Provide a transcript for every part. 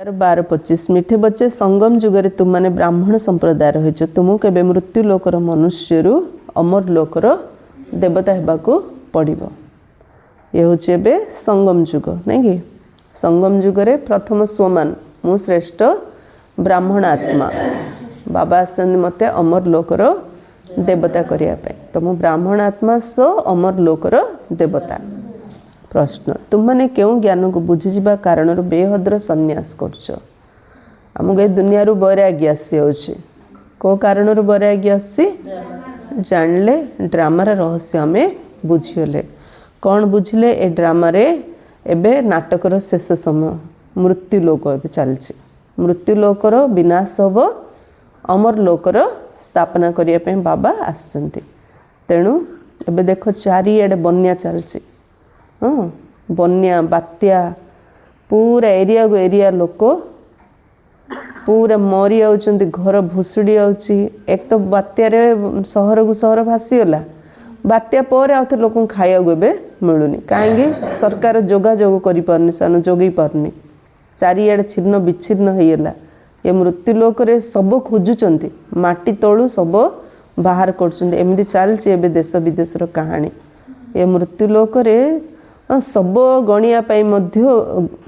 12:25 मीठे बच्चे संगम जुगरे तुम माने ब्राह्मण संप्रदाय रहिछ तुमको केबे मृत्यु लोकर मनुष्यरु अमर लोकर देवता हेबाकू पड़िबो। ये होचे एबे संगम जुग नहीं कि संगम जुगरे प्रथम स्वमान मु श्रेष्ठ ब्राह्मण आत्मा बाबा आसन मते अमर लोकर देवता करिया पे तो मु ब्राह्मण आत्मा सो अमर लोकर देवता। प्रश्न तुम मैंने क्यों ज्ञान को बुझी जावा कारण बेहद्र संन्यास करछ आमको ए दुनिया वैराग्य आसी को कारण वैराग्य आसी जानले ड्रामार रहस्य आम बुझीगले कौन बुझिले ए ड्रामारे एबे नाटकर शेष समय मृत्यु लोक ए चलछि मृत्यु लोकर विनाश हम अमर लोकर स्थापना करने पे बाबा आसछन्ति तेणु एबे देख चारिआडे बन्या चलछि हाँ बन्या बात्या पूरा एरिया को एरिया लोक पूरा मरी जाउछन्ति घर भुसुड़ी जाउछि एक तो बात्यार सहर को सहर भासीगला बात्या पर आउ लोक खाया एबे मिलुनी कहीं सरकार जोगाजोग करिपारनी सान जोगई पारनी चारिआडे छिन्न विच्छिन्न होइगला ये मृत्यु लोक सब खोजुचन्ति माटी तलू सब बाहर करछन्ति एमती चलछि एबे देश विदेशर कहानी ये मृत्यु लोक सब गणिया पाई मध्य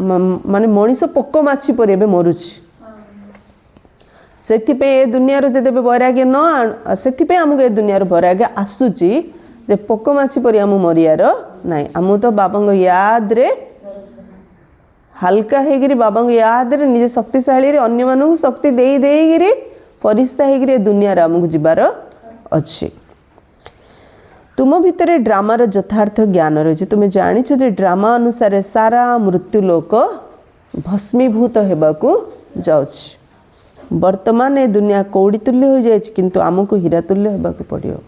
माने मनीष पोक माछी पर एबे मरुछि सेथिपे ए दुनिया रो जदे वैराग्य न सेथिपे हमको ए दुनिया रो वैराग्य आसुची जे पोक माछी पर हम मरियार नाइ हम तो बाबा याद रे हल्का हेगिरी बाबा याद रे निजे शक्तिशाली रे अन्य मानू शक्ति देई देइगिरी परिस्था हेगिरी ए दुनिया रे हमको जिबार अछि। तुम भितर ड्रामार यथार्थ ज्ञान रही तुम्हें जानिछ जे ड्रामा अनुसार सारा मृत्यु लोक भस्मीभूत हेबाकू जाउछि वर्तमान ए दुनिया कौड़ी तुल्य हो जाए किंतु आमको हीरा तुल्य हेबाकू पड़ियो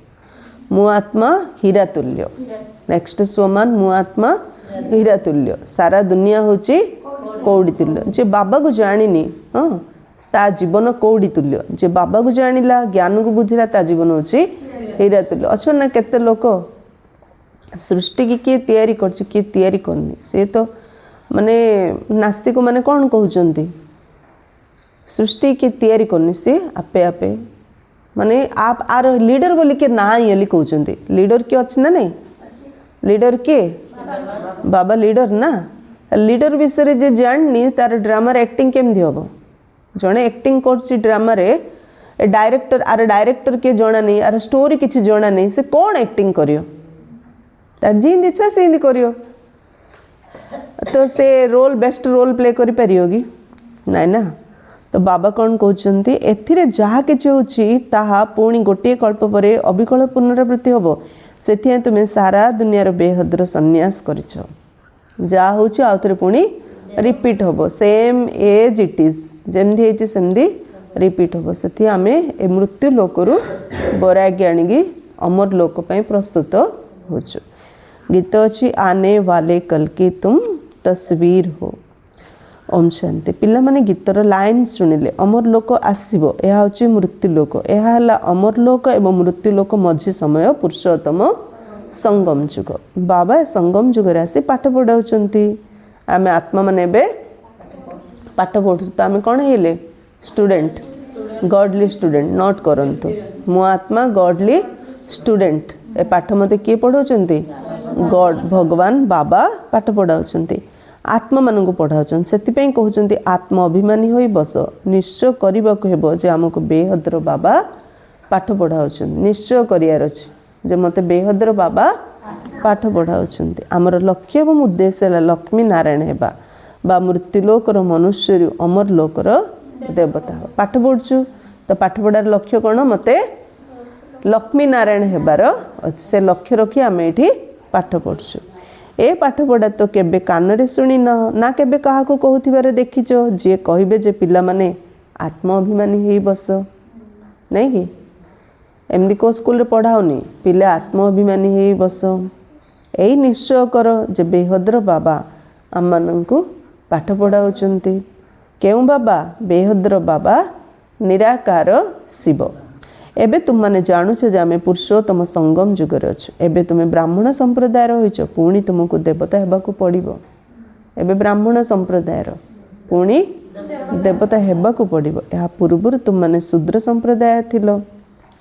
मु आत्मा हीरा तुल्य नेक्स्ट स्वमान मु आत्मा हीरा तुल्य सारा दुनिया होची कौड़ी तुल्य जे बाबा को जानिनी हाँ ता जीवन कौड़ी तुल्य जे बाबा को जानिला ज्ञान को बुझिला ता जीवन होची हीरा तुल्य अच्छा ना केते लोक सृष्टि की किए तैयारी करछि किए तैयारी करनी से तो माने नास्तिक माने कौन कहउचंती सृष्टि की तैयारी करनी से आपे आपे माने आप आर लीडर बोली के ना येली कहउचंती लीडर के अछि ना नहीं लीडर के बाबा लीडर ना लीडर विषय जे जाननी तार ड्रामा रे एक्टिंग केमथि होबो जणे एक्टिंग करछि ड्रामा रे डायरेक्टर आर डायरेक्टर के जना नहीं आर स्टोरी किसी जना नहीं से कौन एक्टिंग करियो तार जिंद इच्छा से हिंदी करियो तो से रोल बेस्ट रोल प्ले करि परियोगी नाइ ना तो बाबा कौन कहउचंती एथिरे जहा किछि होछि ताहा पुणी गोटे कल्प परे अविकल पुनरावृत्ति होबो सेथिया तुमे सारा दुनिया रो बेहद्र संन्यास करिछो जा होछि आउतरे पुणी रिपीट होबो सेम एज इट इज जेमथि हेछि सेमथि रिपीट हम से आम ए मृत्यु लोकरू वैराग्य आनिकी अमर लोक पे प्रस्तुत हो गीत अच्छी आने वाले कल की तुम तस्वीर हो ओम शांति पिला माने गीतर लाइन शुणिले अमर लोक आसबो यह हूँ मृत्यु लोक यह है अमर लोक एवं मृत्यु लोक मझी समय पुरुषोत्तम संगम जुग बाबा संगम जुग आसी पाठ पढ़ाऊँच आम आत्मा माने पाठ पढ़ु तो आम कौन हेले स्टूडेंट गॉडली स्टूडेंट नॉट करंतु मो आत्मा गॉडली स्टूडेंट ए पाठ मते किए पढ़ाउछन्ती गॉड भगवान बाबा पाठ पढ़ाउछन्ती आत्मा मानन को पढ़ाउछन सेति पई कहउछन्ती आत्मा अभिमानी होई बस निश्चय करिबा को हेबो जे हमको बेहद्र बाबा पाठ पढ़ाउछन निश्चय करियार अछि जे मते बेहद्र बाबा पाठ पढ़ाउछन्ती हमर लक्ष्य एवं उद्देश्य है लक्ष्मी नारायण हेबा बा मृत्यु लोकर मनुष्य अमर लोकर देवता पाठ पढ़ु तो पाठ पढ़ार लक्ष्य कौन मते लक्ष्मी नारायण हेबार से लक्ष्य रखी आम ये पाठ पढ़ु ए पाठ पढ़ा तो केबे कान रे शुणी ना केबे कहा को कहूथिबार देखिछ जे कहिबे जे पिला माने आत्म अभिमानी हेई बस नहीं कि एमदी को स्कूल रे पढ़ाओनी पिले आत्म अभिमानी हेई बस एई निश्चय कर जे बेहद्र बाबा आम माननकु पाठ पढ़ाउचंती केउ बाबा बेहद्र बाबा निराकार शिव एबे तुम माने जानुछ जे आमे पुरुषोत्तम संगम जुगर अछु एबे तुमे ब्राह्मण संप्रदाय होइछ पुणी तुमको देवता हेबाकू पड़िबो एबे ब्राह्मण संप्रदाय पुणी देवता हेबाकू पड़िबो। या पूर्वरु तुम माने शूद्र संप्रदाय थिलो।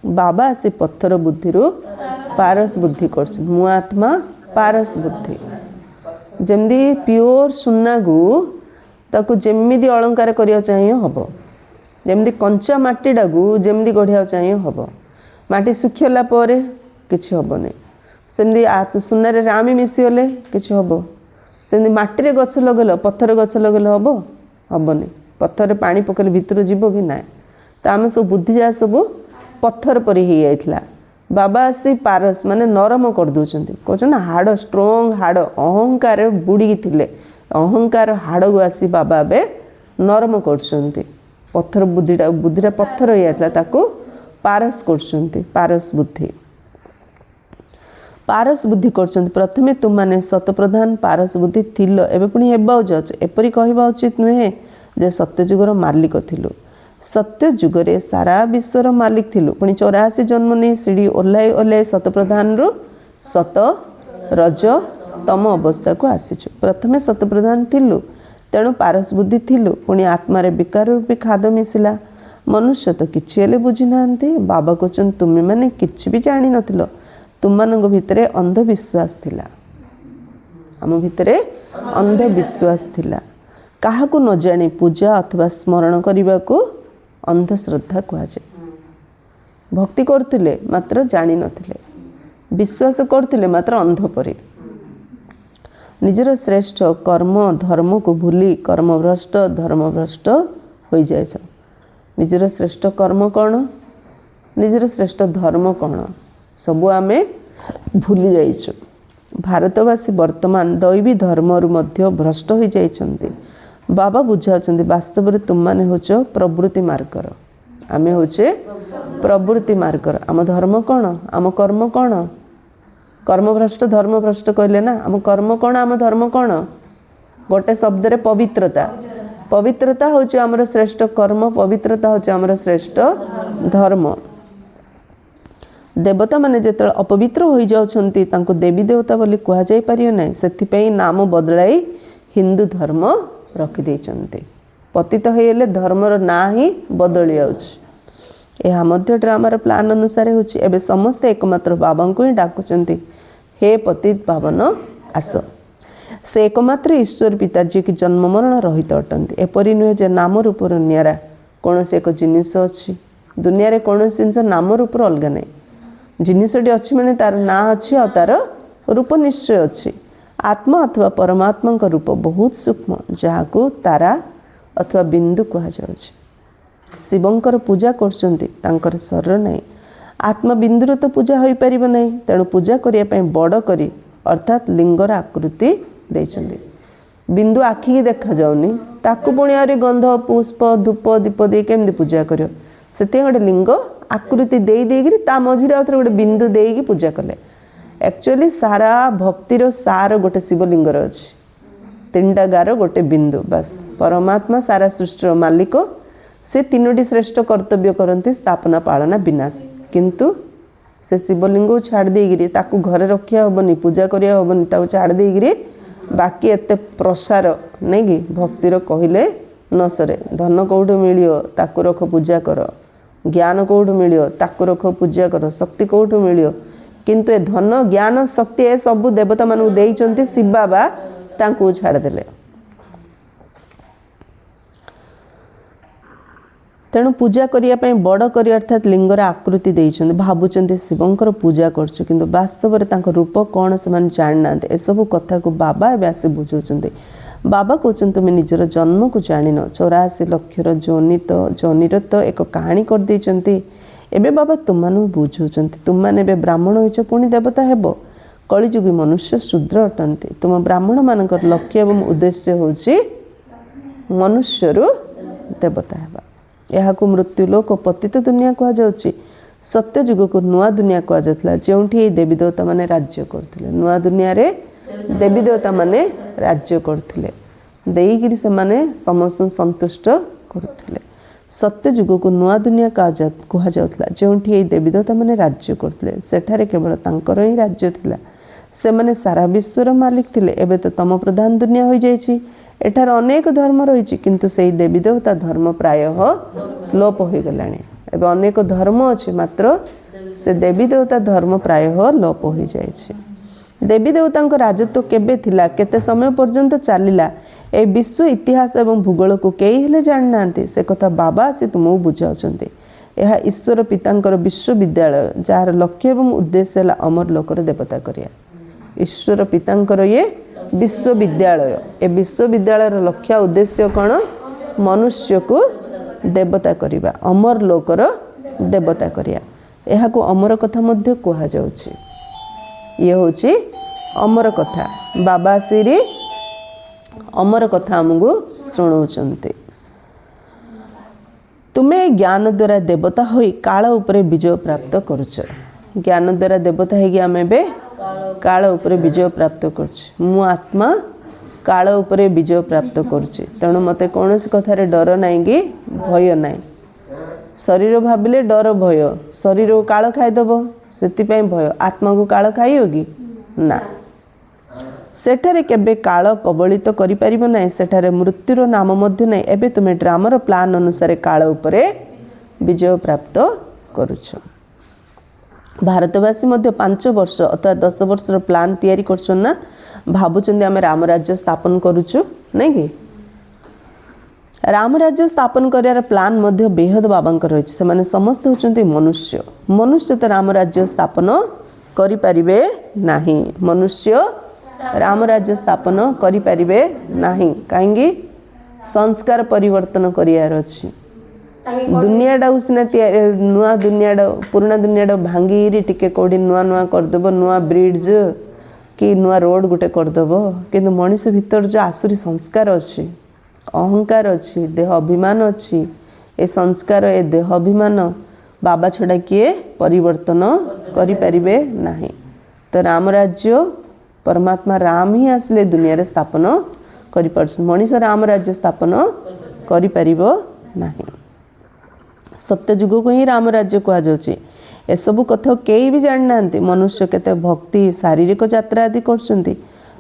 बाबा आसी पत्थर बुद्धि पारस बुद्धि कर मु आत्मा पारस बुद्धि जमदी प्योर सुना को ताकू जेमिदी अलंकार करिया चाहिए हबो। जेमिदी कंचा माटीडा को जेमिदी गढ़िया चाहिए हबो। माटी सुखिला परे किछि हबोनी। सेमदी सुना रे रामी मिसीगले किछि हबो। सेमदी माटी रे गछ लगेलो पत्थर गछ लगेलो हबो हबोनी। पत्थर पानी पकेले भितर जीवो कि नाय। तो आम सब बुद्धि जा सब पत्थर परी ही जाइथिला। बाबा आसी पारस माने नरम कर दउछंती कहछन हाड़ स्ट्रांग हाड़ अहंकार बुड़ी थिले अहंकार हाड़ को आसी बाबा बे नरम करछंती। पत्थर बुद्धिटा पत्थर हो जाइथिला ताको पारस करछंती। पारस बुद्धि करछंती। प्रथमे तुम माने सतप्रधान पारस बुद्धि थिलो एबे पुनी हेबाउ जाछ। एपरि कहबा उचित नुहे जे सत्य जुगर मालिक थिलु। सत्य जुगरे सारा विश्वर मालिक थिलु। पुणी 84 जन्म नहीं सीढ़ी ओह्लाई ओह्लाई सतप्रधान रु सत रज तम अवस्था को आसीचु। प्रथमे सतप्रधान थिलु तेणु पारस बुद्धि थिलु। पुणी आत्मारे विकार रूपी खाद मिसिला। मनुष्य तो किछि हेले बुझी नांती। बाबा कहछन तुमे माने किछि भी जानि नथिलो। तुमମାନଙ୍କ भितरे अंधविश्वास थिला। आम भितरे अंधविश्वास थिला। काहाकू न जानी पूजा अथवा स्मरण करने को अंधश्रद्धा कहुए। भक्ति करथिले मात्र जानी नथिले। विश्वास करथिले मात्र अंध परी। निजर श्रेष्ठ कर्म धर्म को भूली कर्मभ्रष्ट धर्मभ्रष्ट हो जाए। निजर श्रेष्ठ कर्म कौन निजर श्रेष्ठ धर्म कौन सबू आमे भूली जाइछु। भारतवासी वर्तमान दैवी धर्म मध्य भ्रष्ट हो जाइछन्ति। बाबा बुझाउछन्ति वास्तव में तुम माने होच प्रवृत्ति मार्गर। आमे होचे प्रवृत्ति मार्गर। आम धर्म कौन आम कर्म कौन कर्मभ्रष्ट धर्मभ्रष्ट कहले ना। आम कर्म कौन आम धर्म कौन गोटे शब्द रे पवित्रता। पवित्रता होचे आमर श्रेष्ठ कर्म पवित्रता होचे आमर श्रेष्ठ धर्म। देवता माने जेते अपवित्र हो जाउछन्ति तांको देवी देवता बोली कहा जाय परियो नै। सेथिपई नाम बदलाई हिंदू धर्म रखी देइछन्ति। पतित होइले धर्मर ना ही बदली जाउछ। एहा मध्य ड्रामार प्लान अनुसार होछि। एबे समस्त एकमात्र बाबा को ही डाकुचन्ति हे पतित पावन आस। से एकमात्र ईश्वर पिता जी की जन्म मरण रहित अटंती। एपरि नुहे जे नाम रूपर नियारा कौन से एक जिनिस अच्छी दुनिया रे कौन जिनिस नाम रूपर अलग नहीं। जिनिसटी अच्छी माने तार ना अच्छी और तार रूप निश्चय अच्छी। आत्मा अथवा परमात्मा का रूप बहुत सूक्ष्म जहाँ को तारा अथवा बिंदु कहा जाउछि। शिवंकर पूजा करछन्ति तांकर शरीर नहीं। आत्मा बिंदुर तो पूजा होई परिबो नहीं। तेणु पूजा करिया पई बड़ करी अर्थात लिंगर आकृति देइछन्ति। बिंदु आखि की देखा जाउनी ताकू पुणी आरे गंध पुष्प धूप दीप दे केमदी पूजा करियो। सेते गोटे लिंग आकृति देई देगिरी ता मझिरे आउथरे गोटे बिंदु देइकी पूजा कले। एक्चुअली सारा भक्तिर सार गोटे शिवलिंगर अछि। तीनटा गार गोटे बिंदु बस। परमात्मा सारा सृष्टिर मालिक। से तीनोटी श्रेष्ठ कर्तव्य करती स्थापना पालना विनाश। किंतु से शिवलिंग को छाड़ देगिरी ताकू घरे रखिया हबनी पूजा करिया हबनी ताकू छाड़ देगिरी बाकी एते प्रसार नहीं कि भक्तिर कहले न सरे। धन कौटू मिलियो ताकू रख पूजा कर। ज्ञान कौटू मिलियो ताकू रख पूजा कर। शक्ति कौटू मिलियो किंतु ए धन ज्ञान शक्ति ए सबु देवता मानू देइचंती शिव बाबा तांकू छाड़ देले। तेणु पूजा करने बड़ कर अर्थात लिंगर आकृति देइछन्ति। भावुचंती शिवंकर पूजा करछु किंतु वास्तव में तांकर रूप कौन से माने जान नांते। ए सब कथा को बाबा व्यास बुझौचंती। बाबा कहछन तुम निजर जन्म को जानिन। 84 लक्षर जोनिर तो एक कहानी कर देइछन्ति। एबे बाबा तुम मानु बुझौचंती। तुम माने बे ब्राह्मण होइछ पुणी देवता हेबो। कलिजुगी मनुष्य शूद्र अटंती। तुम ब्राह्मण मानकर लक्ष्य एवं उद्देश्य होछि मनुष्यरु देवता हेबा। यह मृत्युलोक पतित दुनिया कह जाउछि। सत्य युग को नुआ दुनिया कह जाउथला जेउठी देवी देवता माने राज्य करथिले। नुआ दुनिया रे देवी देवता माने राज्य करथिले देईगिरी से माने समस्त संतुष्ट करथिले। सत्य युग को नुआ दुनिया कह जाउथला जेउठी देवी देवता माने राज्य करथिले। सेठारे केवल तांकर ही राज्य थिला। से माने सारा विश्वर मालिक थिले। एबे तो तम प्रधान दुनिया हो जाइछि। एठार अनेक धर्म रही किंतु से देवी देवता धर्म प्राय लोप हो गलानी एवं अनेक धर्म अच्छी मात्र से देवी देवता धर्म प्राय लोप हो जाए देवी देवता राजत्व केबे थिला केते समय पर्यंत चलला ए विश्व इतिहास एवं भूगोल को कई हेले जान ना से कथा बाबा से तुमको बुझाऊँ यह ईश्वर पितांकर विश्वविद्यालय जार लक्ष्य एवं उद्देश्य है अमर लोकर देवता करिया ईश्वर पितांकर ये विश्वविद्यालय ए विश्वविद्यालय लक्ष्य उद्देश्य कौन मनुष्य को देवता करिबा अमर लोकर देवता करिया यह को अमर कथा मध्य कहा जाउछि ये होछि अमर कथा बाबा श्री अमर कथा हमको शुणाउछन्ते तुम्हें ज्ञान द्वारा देवता होई काल उपरे विजय प्राप्त करुछ ज्ञान द्वारा देवता है आम ए काल उपरे विजय प्राप्त करुछ मु आत्मा काल उपरे विजय प्राप्त करुछ तेणु मते कौन कथार डर नाई कि भय नाई शरीर भाविले डर भय शरीर को काल खाईदेव से भय आत्मा को काल खाइयो कि ना सेठारे केबे काल कबलित करि परिबो नै सेठारे मृत्युर नाम मध्य नै एबे तुमे ड्रामार प्लान अनुसार काल उपरे विजय प्राप्त करुछ भारतवासी मध्य 5 वर्ष अथवा 10 वर्षर प्लान तैयारी करछन ना भाबुचंदी आमे राम राज्य स्थापन करूछु नै कि राम राज्य स्थापन करियार प्लान मध्य बेहद बाबांकर रहिछ से माने समस्त होचंती मनुष्य मनुष्य तो राम राज्य स्थापन करि परिबे नाही मनुष्य राम राज्य स्थापन करि परिबे नाही काहेकि संस्कार परिवर्तन करियार अछि दुनियाटा सिना नुआ दुनियाटा पुराना दुनियाटा भांगी टिके कोडी नुआ नुआ करदेब नुआ ब्रिज कि नुआ रोड गुटे करदेब किंतु मनीष भीतर जो आसुरी संस्कार अच्छी अहंकार अच्छी देह अभिमान अच्छी ए संस्कार ए देह अभिमान बाबा छड़ा किए परिवर्तन करि परिबे नाही तो राम राज्य परमात्मा राम ही आसले दुनिया रे स्थापन करि परछ मनीष राम राज्य स्थापन करि परिबो नाही सत्य युग को ही राम राज्य कहा जाउची ए सब कथा केई भी जान नांती मनुष्य केते भक्ति शारीरिक यात्रा आदि करछंती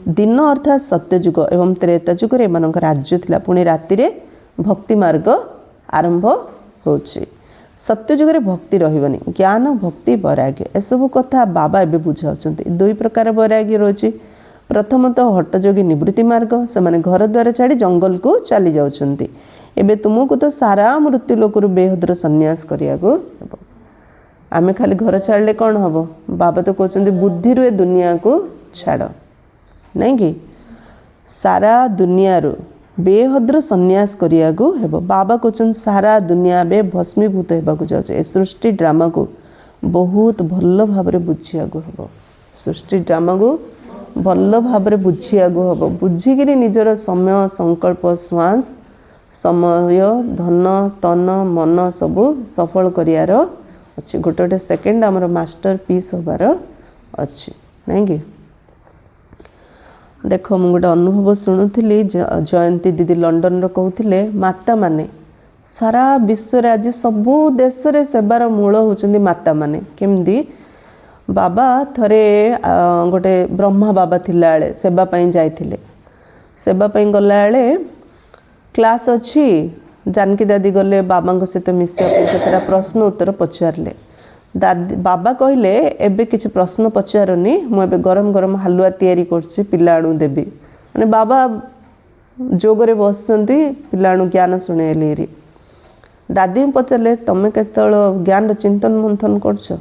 दिन अर्थात सत्य युग एवं त्रेता युग रे मनक राज्य थिला पुणी राति रे भक्ति मार्ग आरंभ होछि सत्य युग रे भक्ति रहिबनी ज्ञान भक्ति वैराग्य ए सब कथा बाबा एबे बुझाउछंती दुई प्रकार वैराग्य रोछि प्रथमतः हठयोगी निवृत्ति मार्ग से माने घर द्वार छाड़ी जंगल को चली जाउछंती एबे तुमको तो सारा मृत्यु लोकर बेहदर संन्यास करियागो आमे खाली घर छाड़ले कौन हम बाबा तो कहते बुद्धि रू दुनिया को छाड़ नहीं कि सारा दुनिया रू बेहद्र संन्यास करियागो हेबो बाबा कहते सारा दुनिया बे भस्मीभूत होबाकू जाउछे ए सृष्टि ड्रामा को बहुत भल भाव बुझियागो हेबो सृष्टि ड्रामा को भल भाव बुझियागो हेबो बुझिकिरी निजर समय संकल्प श्वास समय धन तन मन सबू सफल करियार अच्छी गोटे गोटे सेकेंड आमर मास्टर पीस होबार अच्छी नहीं कि देख मु गोटे अनुभव शुणुली जयंती दीदी लंडन कहते माता माने सारा विश्व आज सबू देश रे सेवार मूल होचंदी माता माने केमती बाबा थरे गोटे ब्रह्मा बाबा थिला बेले सेवा पई जाइथिले सेवा पई गला बेले क्लास अच्छी जानकी दादी गले बाबा सहित मिसा प्रश्न उत्तर पचारे दादी बाबा कहले एबे किसी प्रश्न पचारनी मुझे गरम गरम हलुआ तैयारी करछि पिला अणु देबी माने बाबा जोगरे बसंती पिला अणु ज्ञान शुणेली दादी पचारे तमें केतल ज्ञान चिंतन मंथन करछ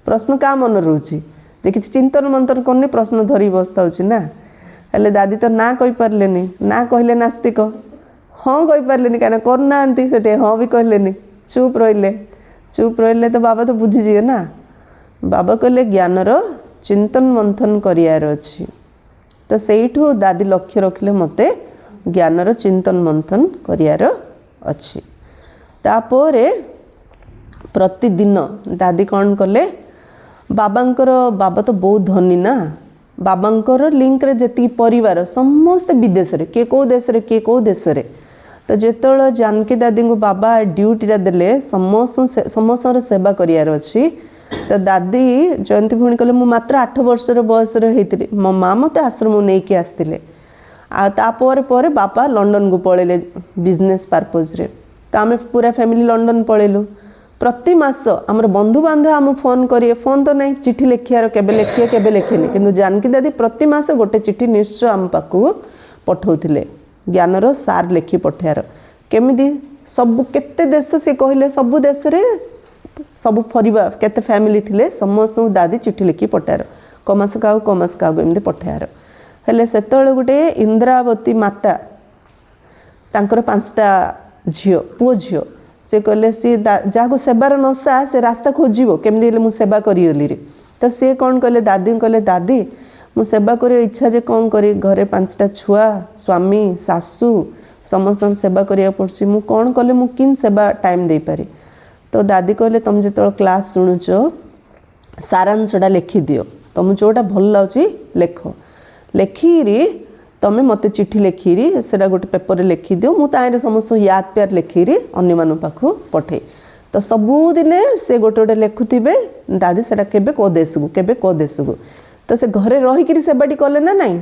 प्रश्न क्या मन रोची जे किसी चिंतन मंथन करनी प्रश्न धरी बसता ना हेले दादी तो ना कहि पारलेनी ना कहले नास्तिक हाँ कही पारे कहीं करना से हाँ भी कहले चुप रहिले तो बाबा तो बुझीजे ना बाबा कहले ज्ञानर चिंतन मंथन करार अच्छी तो सेठू दादी लक्ष्य रखिले मते ज्ञानर चिंतन मंथन करार अच्छी तापर प्रतिदिन दादी कौन कले बाबा तो बहुत धनी ना बाबांकर लिंक रे जति परिवार समस्त विदेश रे के को देश रे के को देश रे तो जिते जानकी दादी को बाबा ड्यूटीटा देले समस्त सेवा करार अच्छी तो दादी जयंती भौणी कहले मु मात्र 8 वर्षर बयस मो माँ मत आश्रम नहीं आसते तापर बापा लंडन को पळेले बिजनेस पर्पज रे तो आम पूरा फैमिली लंडन पळेलु प्रति मास आमर बंधु बांधव आम फोन करिए फोन तो नहीं चिठी लिखियार केबे लिखिए केबे लिखेनि किंतु जानकी दादी प्रति मास गोटे चिठी निश्चय आम पाखु पठाउथिले ज्ञानर सार लिखि पठार केमिति सब केते देश से कहले सब देश रे सब परिवार केते फैमिली थिले समस्त दादी चिठी लिखि पठार कमास का एमती पठार हेले सेतବେଳେ गोटे इंद्रावती माता तांकर 5टा झियो पुओ झियो से कहले सी जहाँ सेवार नशा से रास्ता खोजो केमती मु सेवा करी तो सी कौन कहले दादी कहले दादी मु सेवा कर इच्छा जे कौन करी घरे 5टा छुआ स्वामी सासू समस्त सेवा करिया पड़सी मु कौन कले मु किन सेवा टाइम दे पारे तो दादी कहले तुम जो क्लास शुणुच सारांशटा लिखि दियो तुम जोटा भल लागी लेख लेखिरी तमें मत चिठी लिखिरी से गोटे पेपर लिखि दियो मुझे समस्त याद प्यार लिखिरी अन्य मान पाखु पठे तो सबुदिने से गोटे गोटे लिखुवे दादी से केबे को देश को केबे को देश को तो से घरे रहीकि सेवाटी कले ना नाई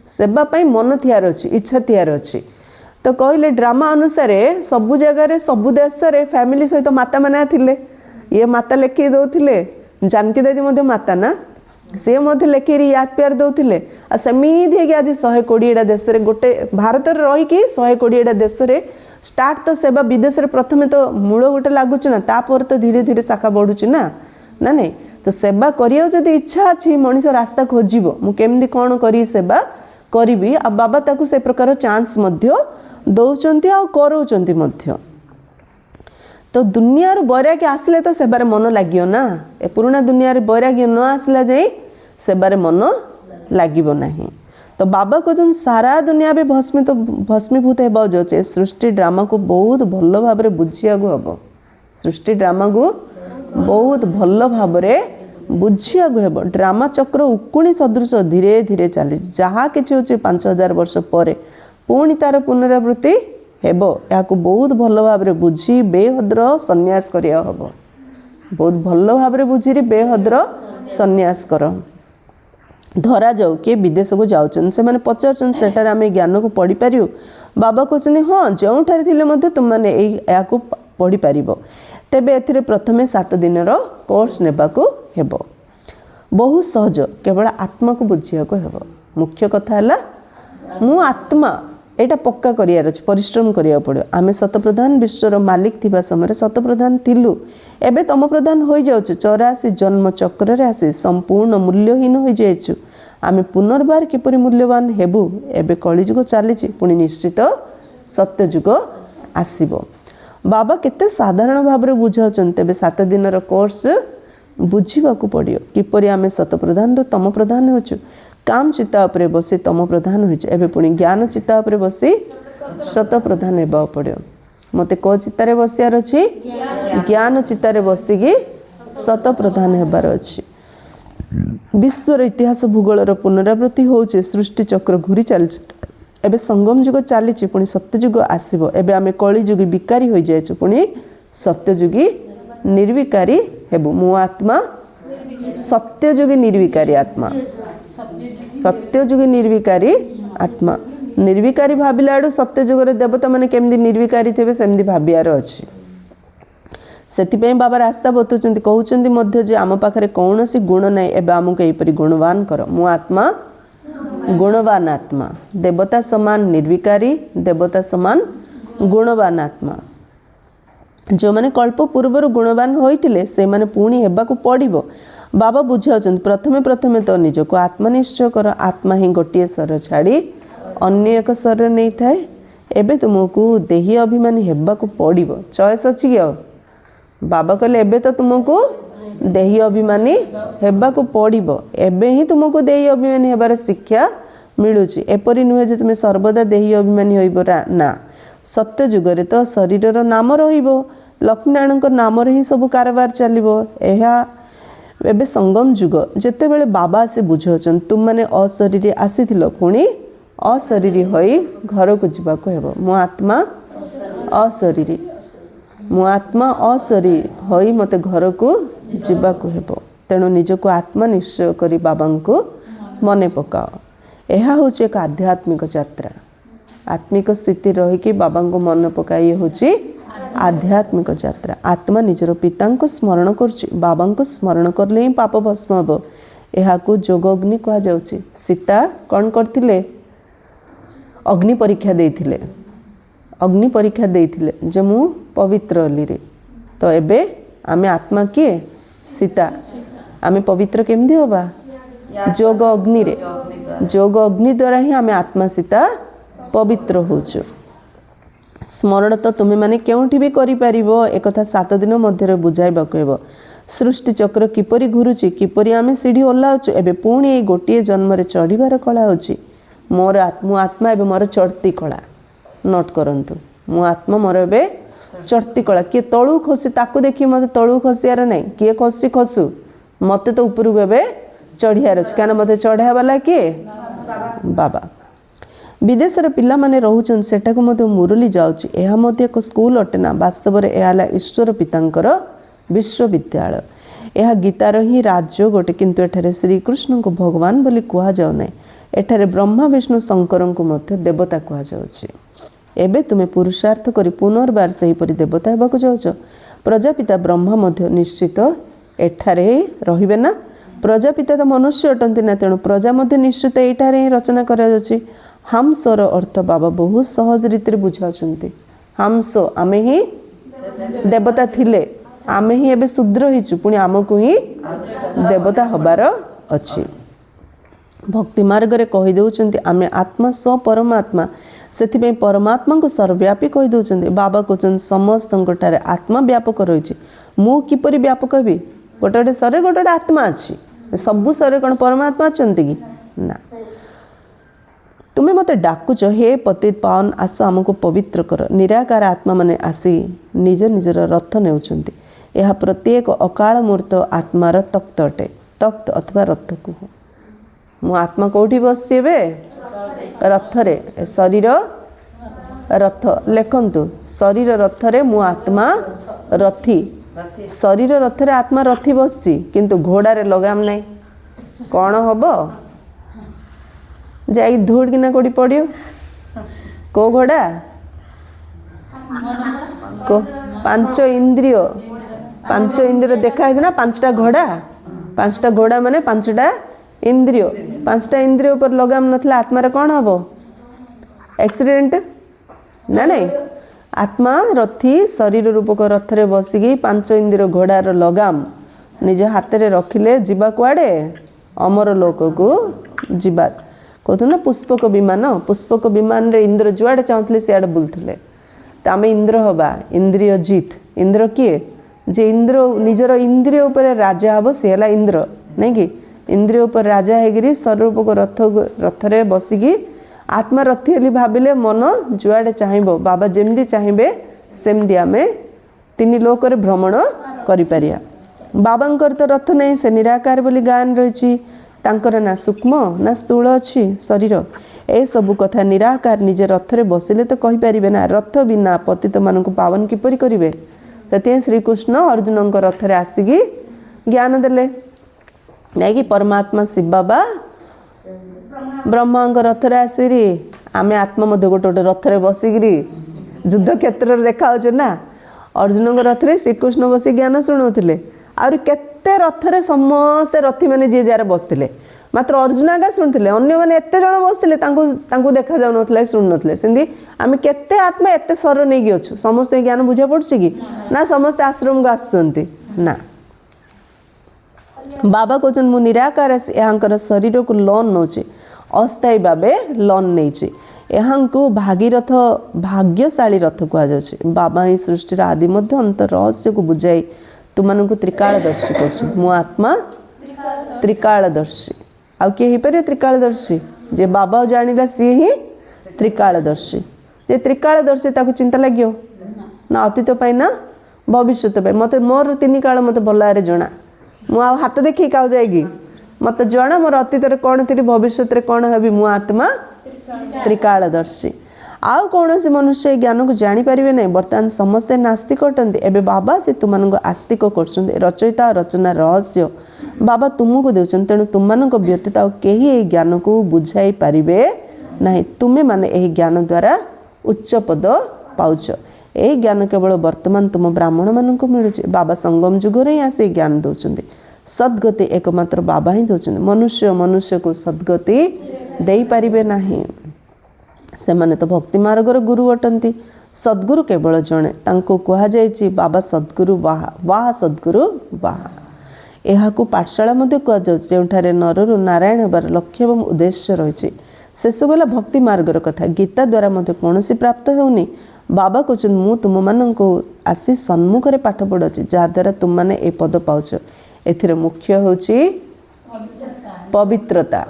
सेवा पाई मन थियार अच्छी इच्छा थियार अच्छी तो कहले ड्रामा अनुसार सबु जगार सबु देश रे फैमिली सहित माता माने थिले ये माता लेखि दौले जानकी दादी मध्य माता ना से मध्य लेखि याद प्यार दौले आ सेमिति आज 120टा देश रे गोटे भारत रहीकि 120टा देश रे स्टार्ट तो सेवा विदेश रे प्रथमे तो मूल गोटे लगुच ना तापर तो धीरे धीरे शाखा बढ़ुची ना ना नहीं तो सेवा करिया जदि इच्छा अच्छी मनीष रास्ता खोजिबो मु केमती कौन करी सेवा करी आ बाबा ताकू से प्रकार चांस मध्य दौरान आ करौचंती मध्य तो दुनिया वैराग्य आसले तो सेबार मन लगियो ना ए पुराना दुनिया वैराग्य न आसला जाए सेबार मन लागिबो नहीं तो बाबा कहते सारा दुनिया भी भस्मीभूत होगा जाचे सृष्टि ड्रामा को बहुत भल भाव बुझिया हम सृष्टि ड्रामा को बहुत भल भाव बुझिया हम ड्रामा चक्र उकुणी सदृश धीरे धीरे चली जहाँ कि 5000 वर्ष पर पुणी तार पुनरावृत्ति हेबो याकू बहुत भल भाव बुझी बेहद्र सन्यास करिया हबो बहुत भल भाव बुझी बेहद्र सन्यास कर धरा जाऊ किए विदेश को जाऊन से मैंने पचार सेटार आम ज्ञान को पढ़ी पारू बाबा कहते हाँ जो तुम मैंने या पढ़ी पार तेबे एथिरे प्रथमे 7 दिन कोर्स नेबाकू हेबो बहुत सहज केवल आत्मा को बुझिया को हेबो मुख्य कथा है मु आत्मा एटा पक्का करियार अछि परिश्रम करिया पड़ो आमे शतप्रधान विश्वर मालिक थिबा समय शतप्रधान थिलु एबे तम प्रधान होई जाउछु 84 जन्म चक्र रे आसी संपूर्ण मूल्यहीन होई जायछु आमे पुनर्बार किपरि मूल्यवान हेबु एबे कलिजुग चलीछि पुनी निश्चित सत्य जुग आसीबो बाबा केते साधारण भाव रे बुझाउछन तेबे 7 दिन कोर्स बुझिबाकू पड़ियो किपरि आमे शतप्रधान रो तम प्रधान होछु काम चित्ता उपरे बसी तम प्रधान होइछ एबे पुणी ज्ञान चित्ता उपरे बसी शत प्रधान हेबा पड़ियो मते को चित्तारे बसियार अछि ज्ञान चित्तारे बसिकी शत प्रधान हेबार अछि विश्वर इतिहास भूगोल पुनरावृत्ति होउछे सृष्टि चक्र घुरी चलछि एबे संगम युग चलीछि पुणी सत्य युग आसीबो एबे आमे कली युगी विकारी होई जायछु पुणी सत्य युगी निर्विकारी हेबु मु आत्मा सत्य युगी निर्विकारी आत्मा सत्य जुगे निर्विकारी आत्मा निर्विकारी भाविला आड़ू सत्य जुगरे देवता माने केमदी निर्विकारी थे सेमदी भावियार अच्छी से बाबा रास्ता बतौଛନ୍ତି कहउଛନ୍ତି मध्य जे आम पाखरे कौनसी गुण नहीं एबे आमको एपरी गुणवान कर मु आत्मा गुणवान आत्मा देवता समान निर्विकारी देवता समान गुणवान आत्मा जो माने कल्प पूर्वर गुणवान होइतिले से माने पुणी हेबाकू पड़िबो बाबा बुझाउछन प्रथमे तो निजको आत्मनिश्चय कर आत्मा ही गोटे शरीर छाड़ी अन्य एक शरीर नहीं थाए एबे तुमको देही अभिमानी हेबाकू पड़िबो चॉइस अछि कि बाबा कहले एबे तो तुमको देही अभिमानी हेबाकू पड़िबो एबे ही तुमको देही अभिमानी हेबार शिक्षा मिलुची एपरि नुहे जे तुमे सर्वदा देही अभिमानी होइबो ना सत्य जुगरे तो शरीरर नाम रहिबो लक्ष्मीनारायणक नाम रे ही सब कारबार चलिबो एहा एबे संगम जुग जेते बेले बाबा से बुझाउछन तुम माने अशरीरी आसीथिलो पुणी अशरीरी होई घर को जीवा को हेबो मो आत्मा अशरीरी मो आत्मा अशरीरी होई मते घर को जीवा को हेबो तेणु निजको आत्मा निश्चय करी बाबा को मने पकाओ ଏହା ହେଉଛି ଏକ ଆଧ୍ୟାତ୍ମିକ ଯାତ୍ରା। आत्मिक स्थिति रहीकि बाबा को मन पकाई हूँ आध्यात्मिक यात्रा। आत्मा निजर पिता को स्मरण कर बाबा को स्मरण करले ही पाप भस्म हम। यह जोग अग्नि कह जाउछि। सीता कौन करथिले? अग्नि परीक्षा देथिले। अग्नि परीक्षा देथिले जे मु पवित्र अली रे। तो एबे आमे आत्मा किए? सीता। आमे पवित्र केमदी होबा? जोग अग्नि रे। जोग अग्नि द्वारा ही आमे आत्मा सीता पवित्र होचु। स्मरण तो तुम्हें माने केउठी भी करि परिबो। एक कथा 7 दिन मध्य बुझाइबा कहबो। सृष्टि चक्र किपरि घुरुची, किपरि आमे सीढ़ी ओल्लाउछु। एबे पुणी ए गोटिए जन्म रे चढ़िबार कला होची। मोर आत्मा एबे मोर चढ़ती कला। नोट करंतु मो आत्मा मोर एबे चढ़ती कला। किए तळु खसी ताकू देखि मते तळु खसियार नै। किए खसी खसु मते तो ऊपर एबे चढ़ियार अछि। काना मते चढ़ा वाला किए? बाबा। विदेश पिला माने रोचन सेटा को मते मुरली जाउची। एहा मते एक स्कूल अटेना। वास्तव रे एहाला ईश्वर पितांकर विश्वविद्यालय। एहा गीतार ही राज्य गोटे, किंतु एठारे श्री कृष्ण को भगवान बोली कुहा जाउ नै। एठारे ब्रह्मा विष्णु शंकर को मते देवता कुहा जाउची। एबे तुमे पुरुषार्थ करी पुनर्बार सही परि देवता हेबाकु जाउछ। प्रजापिता ब्रह्मा मध्य निश्चित एठारे रहिबे ना। प्रजापिता तो मनुष्य अटंती ना, तेणु प्रजा मध्य निश्चित एठारे ही रचना करा जाउची। हंसर अर्थ बाबा बहुत सहज रीति बुझाउछन्ति। हंस आमे ही देवता थिले, आमे ही एबे शूद्र हिचु, पुणी आमको ही देवता हबार अछि। भक्ति मार्ग रे कहि देउछन्ति आमे आत्मा स परमात्मा। सेथिबे परमात्मा को सर्वव्यापी कहि देउछन्ति। बाबा कहछन समस्तंक ठारे आत्मा व्यापक रहिछि। मु किपरि व्यापक हेबि? गोटे शरीर गोटे आत्मा अछि। सबु शरीर कोन परमात्मा अछन्ति कि ना? तुम्हें मते डाकुच हे पतित पावन आस आमको पवित्र कर। निराकार आत्मा माने आसी निज निजर रथ नेउछन्ति। यह प्रत्येक अकाल मूर्त आत्मार तख्त अटे। तख्त अथवा रथ को मु आत्मा कोठी बसिबे? रथ रे। शरीर रथ लेखन्तु। शरीर रथ रे मु आत्मा रथी। शरीर रथ रे आत्मा रथी बससी, किंतु घोड़ा रे लगाम नै। कौन हबो? जाई धूड़ किना कोड़ी पड़ियो। को घोड़ा को पांच इंद्रिय। पांच इंद्रिय देखा है ना? पांचटा घोड़ा। पांचटा घोड़ा माने पांचटा इंद्रिय। पांचटा इंद्रिय ऊपर लगाम नथला आत्मा रे कौन हबो? एक्सीडेंट ना? नहीं। आत्मा रथी शरीर रूपक रथ रे बसिकी पांच इंद्रिय घोड़ार लगाम निज हाथ रे रखिले जीवा कुआडे? अमर लोक को जीवा। कहते ना पुष्पक विमान। पुष्पक विमान रे इंद्र जुआड़े चाहते सियाड़े बुलुले। तो आम इंद्र हवा। इंद्रिय जीत। इंद्र किए? जे इंद्र निजर इंद्रिय उपर राजा हम सी है इंद्र। नहीं कि इंद्रिय उपर राजा है स्वरूपक रथ रे बसिकी आत्मा रथी हेली भाविले मन जुआड़े चाहिए बाबा जमी चाहिए सेमती आम तीन लोक भ्रमण करिपारिया। बाबांकर तो रथ नहीं, से निराकार बोली गान रही। तांकर ना सूक्ष्म ना स्थूल अच्छी शरीर। ए सबु कथा निराकार निजे रथ रे बसिले तो कहि परिबे ना। रथ बिना पतित मानक पावन किपरि करिवे? तते श्री कृष्ण अर्जुन को रथ रे आसिकी ज्ञान देले नहीं कि परमात्मा शिव बाबा ब्रह्मा रथ रे आसीरी आमे आत्मा मध्य गोटे गोटे रथ रे बसिकी युद्ध क्षेत्र रे देखा ना। अर्जुन को रथ रे श्रीकृष्ण बसी ज्ञान शुणुले। आउरी केते रथ रे समस्ते रथी माने जे जार बसथिले, मात्र अर्जुन आगा शुणुले। अन्य माने एते जण बसथिले तांको देखा जाउ नथले, शुणु नथले। सेंदी आमे केते आत्मा एते सर नै गयछु। समस्त ज्ञान बुझा पड़छि कि ना? समस्त आश्रम को आसुचंती ना। बाबा कहछन मु निराकार यहांकर शरीर को लोन नौछि। अस्थायी भाबे लोन नैछि। यहांको भागीरथ भाग्यशाली रथ कह जाउछि। बाबा ही सृष्टि आदि मध्य अंत रहस्य को बुझाई तुमको त्रिकालदर्शी कर। मो आत्मा त्रिकालदर्शी। आउ किए ही पारे त्रिकालदर्शी? जे बाबा जानिला सी ही त्रिकालदर्शी। जे त्रिकालदर्शी ताको चिंता लगियो ना अतीत पाई ना भविष्य पाई। मत मोर तीन काल मत भल जना। मु आ हाथ देखी का जाएगी मत जना मोर अतीत कौन थी भविष्य कौन हेबी। मु आत्मा त्रिकालदर्शी। आउ कौन से मनुष्य ज्ञान को जानीपारे ना। बर्तमान समस्ते नास्तिक अटंती। एबे बाबा से तुम आस्तिक कर रचयिता रचना रहस्य बाबा तुमको देउछन तेणु तुमମାନଙ୍କ ବ୍ୟତୀତ ଆଉ କେହି ଏହି ଜ୍ଞାନକୁ ବୁଝାଇ ପାରିବେ ନାହିଁ। ତୁମେମାନେ ଏହି ଜ୍ଞାନ ଦ୍ୱାରା ଉଚ୍ଚ ପଦ ପାଉଛ। ଏହି ଜ୍ଞାନ କେବଳ ବର୍ତ୍ତମାନ ତୁମ ବ୍ରାହ୍ମଣମାନଙ୍କୁ ମିଳୁଛି। ବାବା ସଙ୍ଗମ ଯୁଗରେ ହିଁ ଆସି ଜ୍ଞାନ ଦେଉଛନ୍ତି। ସଦ୍ଗତି ଏକମାତ୍ର ବାବା ହିଁ ଦେଉଛନ୍ତି। ମନୁଷ୍ୟକୁ ସଦ୍ଗତି ଦେଇପାରିବେ ନାହିଁ। ସେମାନେ ତ ଭକ୍ତି ମାର୍ଗର ଗୁରୁ ଅଟନ୍ତି। ସଦ୍ଗୁରୁ କେବଳ ଜଣେ। ତାଙ୍କୁ କୁହାଯାଇଛି ବାବା ସଦ୍ଗୁରୁ ବାହା ବାହା ସଦ୍ଗୁରୁ ବାହା। ଏହାକୁ ପାଠଶାଳା ମଧ୍ୟ କୁହାଯାଉଛି ଯେଉଁଠାରେ ନରରୁ ନାରାୟଣ ହେବାର ଲକ୍ଷ୍ୟ ଏବଂ ଉଦ୍ଦେଶ୍ୟ ରହିଛି। ସେସବୁ ହେଲା ଭକ୍ତି ମାର୍ଗର କଥା। ଗୀତା ଦ୍ୱାରା ମଧ୍ୟ କୌଣସି ପ୍ରାପ୍ତ ହେଉନି। ବାବା କହୁଛନ୍ତି ମୁଁ ତୁମମାନଙ୍କୁ ଆସି ସମ୍ମୁଖରେ ପାଠ ପଢ଼ାଉଛି ଯାହାଦ୍ୱାରା ତୁମମାନେ ଏ ପଦ ପାଉଛ। ଏଥିରେ ମୁଖ୍ୟ ହେଉଛି ପବିତ୍ରତା।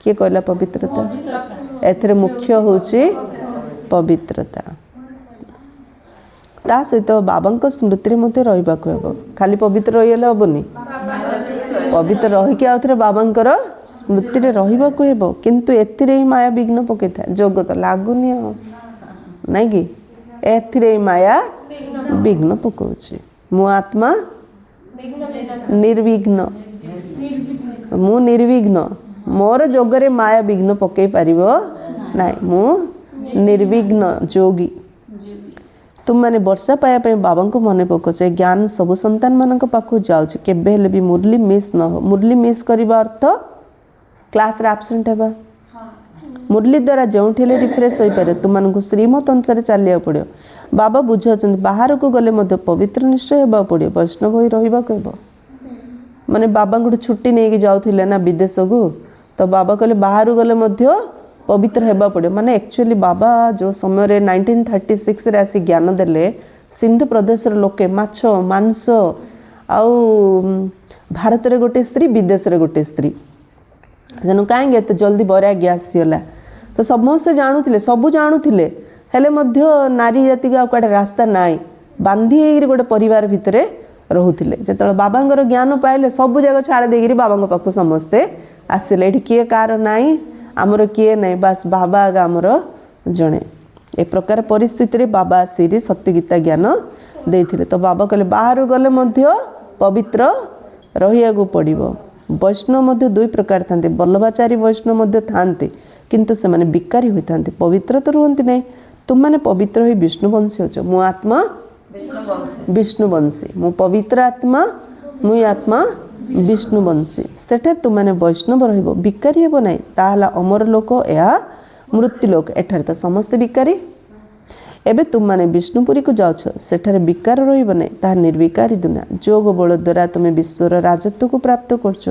କିଏ କହିଲା ପବିତ୍ରତା? ଏଥିରେ ମୁଖ୍ୟ ହେଉଛି ପବିତ୍ରତା। ତା ସହିତ ବାବାଙ୍କ ସ୍ମୃତିରେ ମଧ୍ୟ ରହିବାକୁ ହେବ। ଖାଲି ପବିତ୍ର ରହିଗଲେ ହେବନି। ପବିତ୍ର ରହିକି ଆଉ ଥରେ ବାବାଙ୍କର ସ୍ମୃତିରେ ରହିବାକୁ ହେବ। କିନ୍ତୁ ଏଥିରେ ହିଁ ମାୟା ବିଘ୍ନ ପକାଇଥାଏ। ଯୋଗ ତ ଲାଗୁନି ଆଉ ନାଇଁ କି? ଏଥିରେ ହିଁ ମାୟା ବିଘ୍ନ ପକାଉଛି। ମୁଁ ଆତ୍ମା ନିର୍ବିଘ୍ନ। ମୁଁ ନିର୍ବିଘ୍ନ। ମୋର ଯୋଗରେ ମାୟା ବିଘ୍ନ ପକାଇ ପାରିବ ନାହିଁ। ମୁଁ ନିର୍ବିଘ୍ନ ଯୋଗୀ। ତୁମମାନେ ବର୍ଷା ପାଇବା ପାଇଁ ବାବାଙ୍କୁ ମନେ ପକାଉଛ। ଜ୍ଞାନ ସବୁ ସନ୍ତାନମାନଙ୍କ ପାଖକୁ ଯାଉଛି। କେବେ ହେଲେ ବି ମୁରଲି ମିସ୍ ନ ହଉ। ମୁରଲି ମିସ୍ କରିବା ଅର୍ଥ କ୍ଲାସ୍ରେ ଆବସେଣ୍ଟ ହେବା। ମୁରଲି ଦ୍ୱାରା ଯେଉଁଠି ହେଲେ ରିଫ୍ରେଶ୍ ହୋଇପାରେ। ତୁମମାନଙ୍କୁ ଶ୍ରୀମତ ଅନୁସାରେ ଚାଲିବାକୁ ପଡ଼ିବ। ବାବା ବୁଝାଉଛନ୍ତି ବାହାରକୁ ଗଲେ ମଧ୍ୟ ପବିତ୍ର ନିଶ୍ଚୟ ହେବାକୁ ପଡ଼ିବ। ବୈଷ୍ଣବ ହୋଇ ରହିବାକୁ ହେବ। ମାନେ ବାବାଙ୍କଠୁ ଛୁଟି ନେଇକି ଯାଉଥିଲେ ନା ବିଦେଶକୁ। ତ ବାବା କହିଲେ ବାହାରୁ ଗଲେ ମଧ୍ୟ ପବିତ୍ର ହେବାକୁ ପଡ଼ିବ। ମାନେ ଆକ୍ଚୁଆଲି ବାବା ଯେଉଁ ସମୟରେ 1936ରେ ଆସି ଜ୍ଞାନ ଦେଲେ ସିନ୍ଧୁ ପ୍ରଦେଶର ଲୋକେ ମାଛ ମାଂସ ଆଉ ଭାରତରେ ଗୋଟେ ସ୍ତ୍ରୀ ବିଦେଶରେ ଗୋଟେ ସ୍ତ୍ରୀ। ତେଣୁ କାହିଁକି ଏତେ ଜଲ୍ଦି ବୈରାଗ୍ୟ ଆସିଗଲା? ତ ସମସ୍ତେ ଜାଣୁଥିଲେ ସବୁ ଜାଣୁଥିଲେ ହେଲେ ମଧ୍ୟ ନାରୀ ଜାତିକୁ ଆଉ କୁଆଡ଼େ ରାସ୍ତା ନାହିଁ। ବାନ୍ଧି ହେଇକିରି ଗୋଟେ ପରିବାର ଭିତରେ ରହୁଥିଲେ। ଯେତେବେଳେ ବାବାଙ୍କର ଜ୍ଞାନ ପାଇଲେ ସବୁ ଜାଗ ଛାଡ଼ି ଦେଇକିରି ବାବାଙ୍କ ପାଖକୁ ସମସ୍ତେ ଆସିଲେ। ଏଠି କିଏ କାହାର ନାହିଁ ଆମର କିଏ ନାହିଁ ବାସ୍ ବାବା ଆଗ ଆମର ଜଣେ। ଏ ପ୍ରକାର ପରିସ୍ଥିତିରେ ବାବା ଆସିରି ସତ୍ୟଗୀତା ଜ୍ଞାନ ଦେଇଥିଲେ। ତ ବାବା କହିଲେ ବାହାରୁ ଗଲେ ମଧ୍ୟ ପବିତ୍ର ରହିବାକୁ ପଡ଼ିବ। ବୈଷ୍ଣବ ମଧ୍ୟ ଦୁଇ ପ୍ରକାର ଥାନ୍ତି। ବଲ୍ଲଭାଚାରୀ ବୈଷ୍ଣବ ମଧ୍ୟ ଥାନ୍ତି କିନ୍ତୁ ସେମାନେ ବିକାରୀ ହୋଇଥାନ୍ତି। ପବିତ୍ର ତ ରୁହନ୍ତି ନାହିଁ। ତୁମମାନେ ପବିତ୍ର ହୋଇ ବିଷ୍ଣୁବଂଶୀ ହେଉଛ। ମୁଁ ଆତ୍ମା ବିଷ୍ଣୁବଂଶୀ। ମୁଁ ପବିତ୍ର ଆତ୍ମା ମୁଁ ଆତ୍ମା ବିଷ୍ଣୁବଂଶୀ। ସେଠାରେ ତୁମମାନେ ବୈଷ୍ଣବ ରହିବ ବିକାରୀ ହେବ ନାହିଁ। ତାହା ହେଲା ଅମର ଲୋକ ଏହା ମୃତ୍ୟୁ ଲୋକ। ଏଠାରେ ତ ସମସ୍ତେ ବିକାରୀ। ଏବେ ତୁମମାନେ ବିଷ୍ଣୁପୁରୀକୁ ଯାଉଛ ସେଠାରେ ବିକାର ରହିବ ନାହିଁ। ତାହା ନିର୍ବିକାରୀ ଦୁନିଆ। ଯୋଗ ବଳ ଦ୍ୱାରା ତୁମେ ବିଶ୍ୱର ରାଜତ୍ୱକୁ ପ୍ରାପ୍ତ କରୁଛ।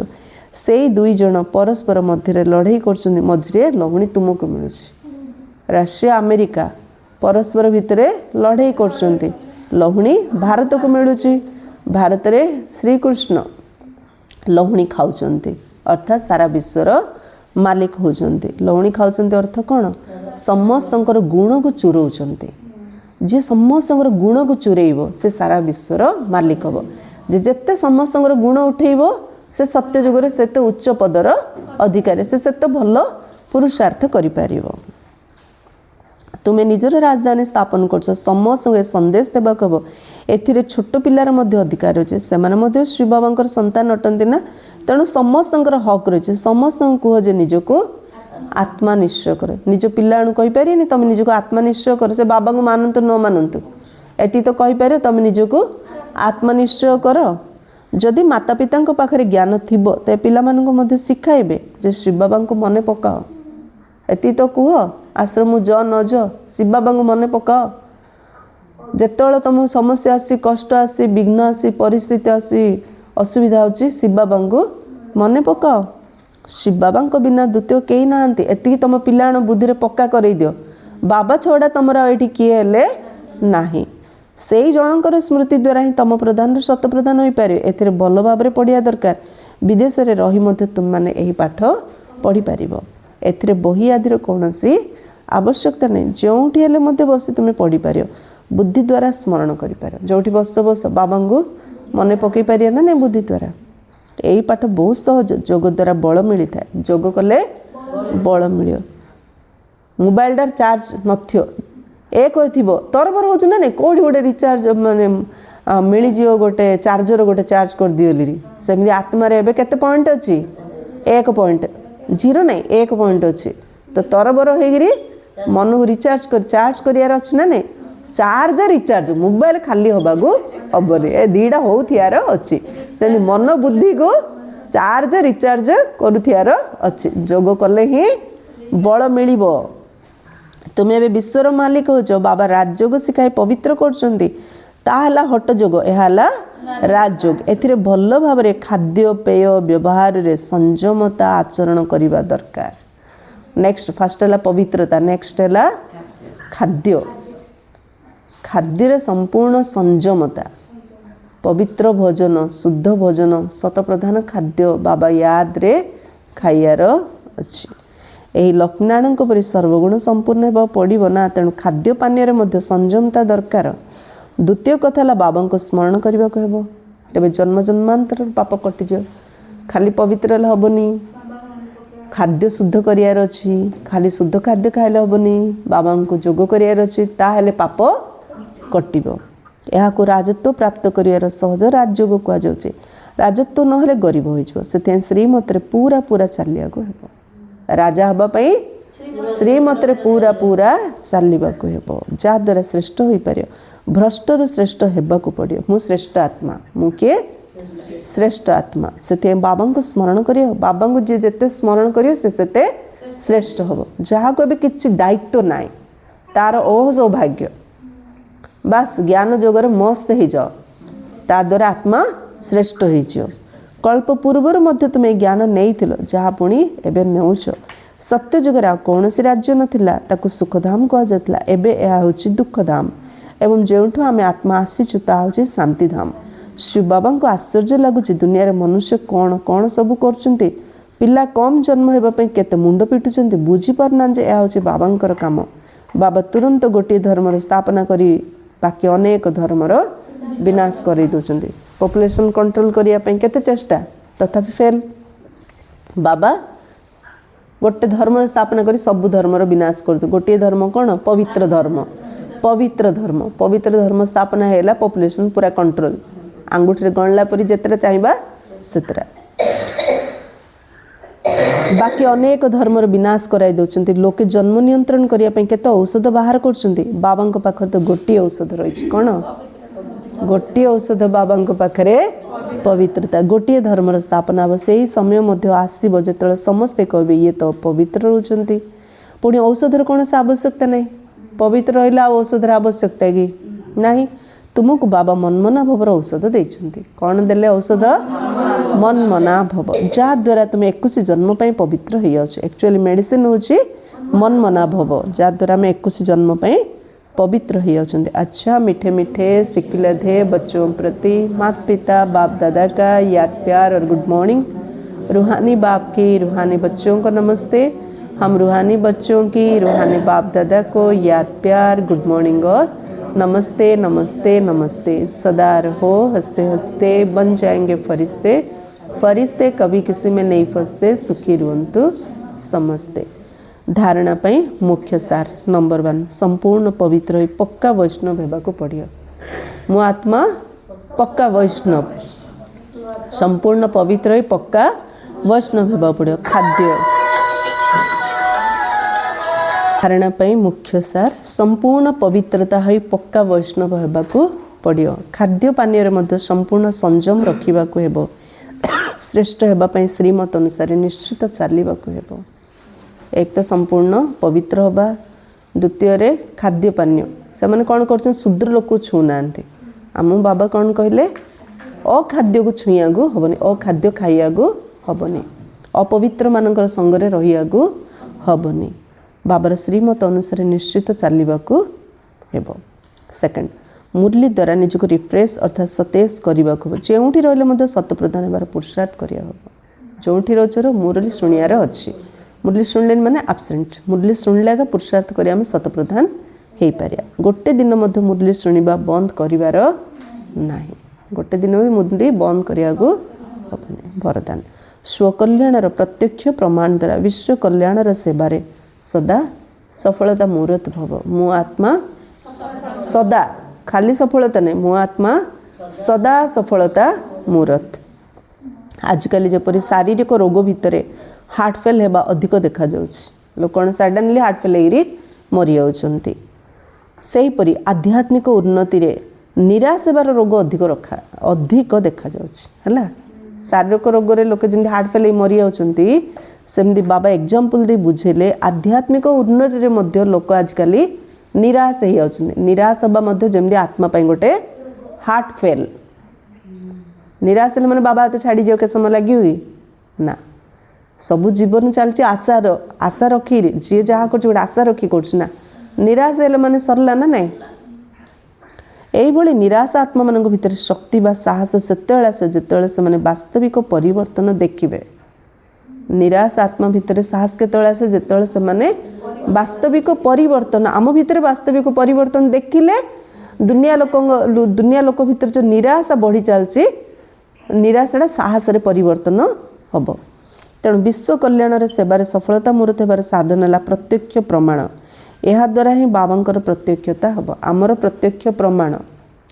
ସେଇ ଦୁଇ ଜଣ ପରସ୍ପର ମଧ୍ୟରେ ଲଢ଼େଇ କରୁଛନ୍ତି। ମଝିରେ ଲହୁଣୀ ତୁମକୁ ମିଳୁଛି। ରାଷିଆ ଆମେରିକା ପରସ୍ପର ଭିତରେ ଲଢ଼େଇ କରୁଛନ୍ତି। ଲହୁଣୀ ଭାରତକୁ ମିଳୁଛି। ଭାରତରେ ଶ୍ରୀକୃଷ୍ଣ ଲହୁଣୀ ଖାଉଛନ୍ତି ଅର୍ଥାତ୍ ସାରା ବିଶ୍ୱର ମାଲିକ ହେଉଛନ୍ତି। ଲହୁଣୀ ଖାଉଛନ୍ତି ଅର୍ଥ କ'ଣ? ସମସ୍ତଙ୍କର ଗୁଣକୁ ଚୁରଉଛନ୍ତି। ଯିଏ ସମସ୍ତଙ୍କର ଗୁଣକୁ ଚୁରେଇବ ସେ ସାରା ବିଶ୍ୱର ମାଲିକ ହେବ। ଯେ ଯେତେ ସମସ୍ତଙ୍କର ଗୁଣ ଉଠେଇବ ସେ ସତ୍ୟ ଯୁଗରେ ସେତେ ଉଚ୍ଚ ପଦର ଅଧିକାରୀ। ସେ ସେତେ ଭଲ ପୁରୁଷାର୍ଥ କରିପାରିବ। ତୁମେ ନିଜର ରାଜଧାନୀ ସ୍ଥାପନ କରୁଛ। ସମସ୍ତଙ୍କୁ ଏ ସନ୍ଦେଶ ଦେବାକୁ ହେବ। ଏଥିରେ ଛୋଟ ପିଲାର ମଧ୍ୟ ଅଧିକାର ଅଛି। ସେମାନେ ମଧ୍ୟ ଶ୍ରୀ ବାବାଙ୍କର ସନ୍ତାନ ଅଟନ୍ତି ନା। ତେଣୁ ସମସ୍ତଙ୍କର ହକ୍ ରହିଛି। ସମସ୍ତଙ୍କୁ କୁହ ଯେ ନିଜକୁ ଆତ୍ମା ନିଶ୍ଚୟ କର। ନିଜ ପିଲାମାନଙ୍କୁ କହିପାରିବେନି ତୁମେ ନିଜକୁ ଆତ୍ମା ନିଶ୍ଚୟ କର। ସେ ବାବାଙ୍କୁ ମାନନ୍ତୁ ନ ମାନନ୍ତୁ ଏତିକି ତ କହିପାରିବ ତୁମେ ନିଜକୁ ଆତ୍ମା ନିଶ୍ଚୟ କର। ଯଦି ମାତା ପିତାଙ୍କ ପାଖରେ ଜ୍ଞାନ ଥିବ ତ ପିଲାମାନଙ୍କୁ ମଧ୍ୟ ଶିଖାଇବେ ଯେ ଶ୍ରୀ ବାବାଙ୍କୁ ମନେ ପକାଅ। ଏତିକି ତ କୁହ ଆଶ୍ରମକୁ ଯ ନ ଯ ଶିବ ବାବାଙ୍କୁ ମନେ ପକାଅ। ଯେତେବେଳେ ତୁମକୁ ସମସ୍ୟା ଆସି କଷ୍ଟ ଆସି ବିଘ୍ନ ଆସି ପରିସ୍ଥିତି ଆସି ଅସୁବିଧା ହେଉଛି ଶିବ ବାବାଙ୍କୁ ମନେ ପକାଅ। ଶିବ ବାବାଙ୍କ ବିନା ଦ୍ୱିତୀୟ କେହି ନାହାନ୍ତି। ଏତିକି ତୁମ ପିଲାମାନଙ୍କ ବୁଦ୍ଧିରେ ପକ୍କା କରେଇ ଦିଅ। ବାବା ଛଡ଼ା ତୁମର ଆଉ ଏଠି କିଏ ହେଲେ ନାହିଁ। ସେଇ ଜଣଙ୍କର ସ୍ମୃତି ଦ୍ୱାରା ହିଁ ତୁମ ପ୍ରଧାନରୁ ଶତ ପ୍ରଧାନ ହୋଇପାରିବେ। ଏଥିରେ ଭଲ ଭାବରେ ପଢ଼ିବା ଦରକାର। ବିଦେଶରେ ରହି ମଧ୍ୟ ତୁମମାନେ ଏହି ପାଠ ପଢ଼ିପାରିବ। ଏଥିରେ ବହି ଆଦିର କୌଣସି ଆବଶ୍ୟକତା ନାହିଁ। ଯେଉଁଠି ହେଲେ ମଧ୍ୟ ବସି ତୁମେ ପଢ଼ିପାରିବ। ବୁଦ୍ଧି ଦ୍ୱାରା ସ୍ମରଣ କରିପାରିବ। ଯେଉଁଠି ବସ ବାବାଙ୍କୁ ମନେ ପକାଇ ପାରିବ ନା ନାହିଁ ବୁଦ୍ଧି ଦ୍ୱାରା। ଏହି ପାଠ ବହୁତ ସହଜ। ଯୋଗ ଦ୍ୱାରା ବଳ ମିଳିଥାଏ। ଯୋଗ କଲେ ବଳ ମିଳିବ। ମୋବାଇଲଟାର ଚାର୍ଜ ନଥିବ ଏ କରିଥିବ ତରବର ହେଉଛୁ ନା ନାହିଁ। କେଉଁଠି ଗୋଟେ ରିଚାର୍ଜ ମାନେ मिलिजियो गोटे चार्जर गोटे चार्ज कर दिली सेमती आत्मार एवं केते पॉइंट अच्छी 1 पॉइंट 0 नहीं 1 पॉइंट अच्छी तो तरबर होगी मन को रिचार्ज कर चार्ज करार अच्छी ना नहीं चार्ज रिचार्ज मोबाइल खाली हवा को हेनी ए दीटा होथियार अच्छी से मन बुद्धि को चार्ज रिचार्ज करुथियार अच्छी जोग कले ही बल मिल तुम्हें ए विश्वर मालिक हो बाबा राजयोग शिखाई पवित्र कर हट जोग यह राजयोग ए भल भाव खाद्य पेय व्यवहार रे संयमता आचरण करने दरकार नेक्स्ट फर्स्ट है पवित्रता नेक्स्ट है खाद्य खाद्य संपूर्ण संयमता पवित्र भोजन शुद्ध भोजन शत प्रधान खाद्य बाबा याद रे खाइयार अच्छी यही लक्ष्मीनारायण परि सर्वगुण संपूर्ण होगा पड़ो ना तेणु खाद्य पानीय संयमता दरकार द्वितीय कथा है बाबा को स्मरण करने को हेब तेज जन्म जन्मांतर पाप कटिज खाली पवित्र हेनी खाद्य शुद्ध करार अच्छी खाली शुद्ध खाद्य खाइले हेनी बाबा को जोग करार अच्छी ताहले पाप कटिब यह राजत्व प्राप्त कर सहज राजयोग कहुचे राजत्व ना गरीब हो श्रीमत पूरा पूरा चलिया राजा हाँपाई श्रीमत पूरा पूरा चलने को जहाद्वारा श्रेष्ठ हो पार भ्रष्टर श्रेष्ठ होगा पड़ो मु श्रेष्ठ आत्मा मु किए श्रेष्ठ आत्मा से बाबा को स्मरण कर बाबा को जी जिते स्मरण कर श्रेष्ठ हम जहाँ को किसी दायित्व ना तार ओह सौभाग्य बास ज्ञान जोगर मस्त हो जाओ ता द्वारा आत्मा श्रेष्ठ हो कल्प पूर्वर मध्य तुम्हें ज्ञान नहीं जहाँ पुणी एवं नेउछ सत्य जुगर कौन राज्य नाला ताकू सुखधाम कहुला एवं हूँ दुखधाम एवं जो आम आत्मा आसीचु ता हूँ शांतिधाम शिव बाबा को आश्चर्य लगुच दुनिया मनुष्य कौन कौन सब कर पिला कम जन्म होगापी केते मुंड पिटुंट बुझीपारना यह हूँ बाबांकर काम बाबा तुरंत गोटे धर्मर स्थापना करी बाकी अनेक धर्मर विनाश कर दौरान पॉपुलेशन कंट्रोल करने केते चेष्टा तथापि फेल बाबा गोटे धर्म स्थापना करी सब धर्मर विनाश कर गोटे धर्म कौन पवित्र धर्म पवित्र धर्म स्थापना है पॉपुलेशन पूरा कंट्रोल आंगुठी गणला परी जितरा चाहिए सेतरा बाकी अनेक धर्मर विनाश कराई दौरान लोके जन्म नियंत्रण करने केते औषध बाहर कर बाबा पाखर तो गोटे औषध रही कौन गोटे औषध बाबा पाखरे पवित्रता गोटे धर्मर स्थापना हम से ही समय मध्य आसब जो समस्ते कहे ये तो पवित्र रोचंती पुणी औषधर कौन से आवश्यकता नहीं पवित्र रहा औषधर आवश्यकता कि नहीं तुमको बाबा मनमना भवर औषध देते कौन देले औषध मनमना भव जहाद्वारा तुम 21 जन्म पर पवित्र हो एक्चुअली मेडिसिन हूँ मनमना भव जहाद्वारा आम 21 जन्म पर पवित्र हो जाते। अच्छा मीठे मीठे सिकिले थे बच्चों प्रति माता पिता बाप दादा का याद प्यार और गुड मॉर्निंग। रूहानी बाप की रूहानी बच्चों को नमस्ते। हम रूहानी बच्चों की रूहानी बाप दादा को याद प्यार गुड मॉर्निंग और नमस्ते नमस्ते नमस्ते। सदा रहो हंसते हंसते बन जाएंगे फरिश्ते, फरिश्ते कभी किसी में नहीं फंसते, सुखी रुहंतु समझते। धारणा पाई मुख्य सार नंबर 1 संपूर्ण पवित्र होई पक्का वैष्णव हेबा को पड़ियो। मो आत्मा पक्का वैष्णव संपूर्ण पवित्र होई पक्का वैष्णव हेबा पड़ियो। खाद्य धारणा पाई मुख्य सार संपूर्ण पवित्रता होई पक्का वैष्णव हेबा को पड़ियो। खाद्य पानीय रे मध्य संपूर्ण संयम रखिबा को हेबो। श्रेष्ठ हेबा पाई श्रीमत अनुसार निश्चित चलिबा को हेबो। एक तो संपूर्ण पवित्र हवा, द्वितीय रे खाद्य पानीय से मैंने कौन कर शूद्र लोक को छू ना आम बाबा कौन कहले अखाद्य को छुईया को हेनी, अखाद्य खाइया को हेनी, अपवित्र मानकर संगरे रहिया को हेनी। बाबार श्रीमत अनुसार निश्चित चलने को हेब। सेकेंड मुरली द्वारा निजक रिफ्रेश अर्थात सतेज करने को जो रही सत प्रदान होबार पुरुषार्थ करा जो रोचर मुरली शुणियार अच्छी। मुरली शुणिले माने आबसेंट, मुरली शुणिले पुरुषार्थ कर आम सत प्रदान हो पारिया। गोटे दिन मुरली शुणा बंद कर गोटे दिन भी मुरली बंद करने को वरदान। स्वकल्याणर प्रत्यक्ष प्रमाण द्वारा विश्व कल्याणर सेवारे सदा सफलता मूर्त भव। मो आत्मा सदा खाली सफलता नहीं, मो आत्मा सदा सफलता मूरत। आजिकल जपरी शारीरिक रोग भितर हार्ट फेल होगा अधिक देखा लोक कौन सडनली हार्ट फेल हो मरी जाती। सेहीपरि आध्यात्मिक उन्नति रे निराश होबार रोग अधिक देखा है। शारीरिक रोग रे लोक जमी हार्ट फेल मरी जाती सेमती बाबा एग्जाम्पल दे बुझेले आध्यात्मिक उन्नति रे मध्य लोक आजिकल निराश हो जाती। निराश होगा जमी आत्मा गोटे हार्ट फेल। निराश है मैंने बाबा हाथ छाड़ी जाओ के समय लगे हुई ना सबू जीवन चलती आशा रखी जी जहाँ कर आशा रखी करना। निराश है मैंने सरला ना नाई यही निराश आत्मा मान भीतर शक्ति बा साहस से जिते से मैंने वास्तविक परिवर्तन देखिए। निराश आत्मा भितर साहस केतବେଳେ आसे जेतବେଳେ से माने वास्तविक परिवर्तन आम भितर वास्तविक परिवर्तन देखिले दुनिया लोक भितर जो निराशा बढ़ी चलची निराशा साहस रे परिवर्तन हम। तेणु विश्व कल्याण सेवार सफलता मूर्त होबार साधन है प्रत्यक्ष प्रमाण। यह द्वारा ही बाबांकर प्रत्यक्षता हम आमर प्रत्यक्ष प्रमाण।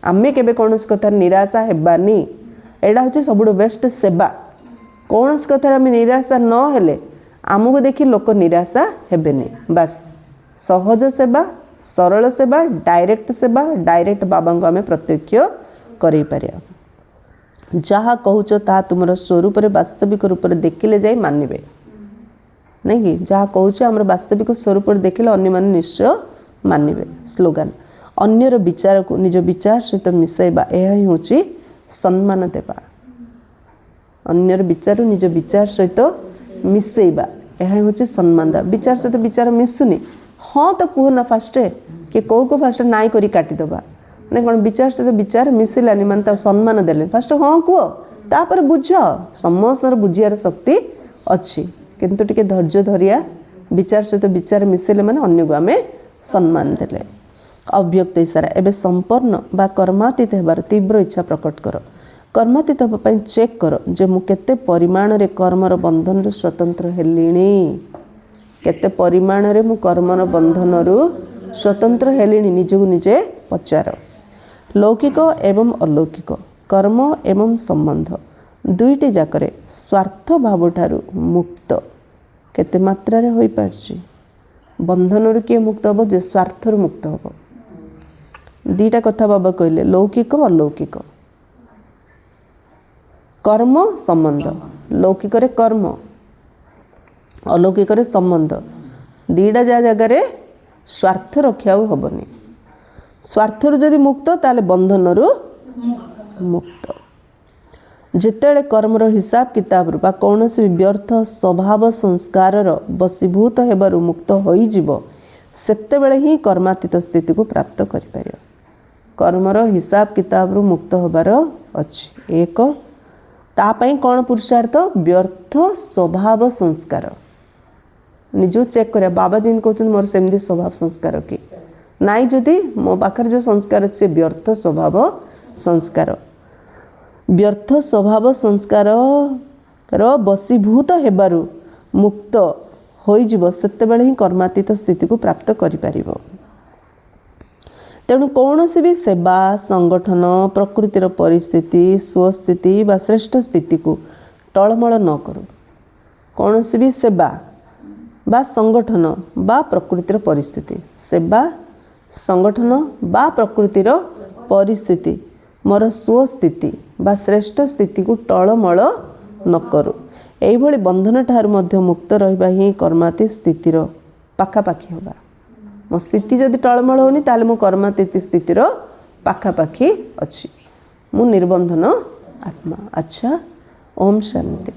आमे केबे कौन कथा निराशा हेबानी एडा हूँ सब बेस्ट सेवा। कौन कथा आम निराशा न हेले आमको देखी लोक निराशा हेबेनी। बस सहज सेवा सरल सेवा डायरेक्ट बाबा को आम प्रत्यक्ष कर जहाँ कहूच ता तुम स्वरूप वास्तविक रूप से देखिले जाई मानवे नहीं कि जहाँ कहूच आम वास्तविक स्वरूप देखिले अन्य माने निश्चय मानवे। स्लोगान अन्यर विचार को निज विचार सहित मिसाइबा यह ही हूँ सम्मान देवा। अन्यर विचार निज विचार सहित मिसेबा यह हूँ सम्मान देवा। विचार सहित विचार मिसुनी हाँ तो कह ना फास्ट कि कौ को फास्ट नाई करी काटिदेबा ना कौन विचार सहित विचार मिसिलानी माने सम्मान देले फास्ट हाँ कह तापर बुझ समस्त बुझियार शक्ति अच्छी किंतु टिके धैर्य धरिया विचार सहित विचार मिसेले माने अन्य को आम सम्मान देले। अव्यक्त इशारा एवं संपन्न बा कर्मातीत होबार तीव्र इच्छा प्रकट कर। कर्मातीत होगा चेक कर जे मु केते परिमाण रे कर्मर बंधन रु स्वतंत्र हेलिणी केते परिमाण रे मु कर्मर बंधन रु स्वतंत्र हेलिणी निजको निजे पचार। लौकिक एवं अलौकिक कर्म एवं संबंध दुईटी जाकरे स्वार्थ भाव ठारू मुक्त केते मात्रा रे होई पारछि। बंधन रु किए मुक्त हम जे स्वार्थ रु मुक्त हम। दीटा कथा बाबा कहले लौकिक अलौकिक कर्म संबंध लौकिक रे कर्म अलौकिक रे संबंध दीटा जगह स्वार्थ रखा हेनी। स्वार्थ जदि मुक्त ताले बंधन रु मुक्त। जिते कर्मर हिसाब किताब बा कौन भी व्यर्थ स्वभाव संस्कार बसीभूत हेबारु मुक्त होइजिब सेते बेले ही कर्मातीत स्थिति को प्राप्त करिपार। कर्मर हिसाब किताब रु मुक्त होबार अछि। एक तापाई कौन पुरुषार्थ व्यर्थ स्वभाव संस्कार निज चेक कर। बाबा जी कहते मोर सेमती स्वभाव संस्कार कि नाई जदि मो पाखर जो संस्कार अच्छे व्यर्थ स्वभाव संस्कार व्यर्थ स्वभाव संस्कार बसीभूत हेबारु मुक्त होइजिब सेतेबेले ही कर्मातीत स्थिति को प्राप्त करिपारिबो। तेणु कौन भी सेवा संगठन प्रकृतिर परिस्थिति स्वस्थिति बा श्रेष्ठ स्थिति को टलमल न करू। कौन भी सेवा बा संगठन बा प्रकृतिर परिस्थिति सेवा संगठन बा प्रकृतिर परिस्थिति मोर स्वस्थिति बा श्रेष्ठ स्थिति को टलमल न करू। यही बंधन ठार मध्य मुक्त रहिबा ही कर्मातीत स्थितिर पाखापाखि होगा। मो स्थिति जदि टलमल होनी ताले मो कर्मातीत स्थितिर पाखापाखि अच्छी मु निर्बंधन आत्मा। अच्छा ओम शांति।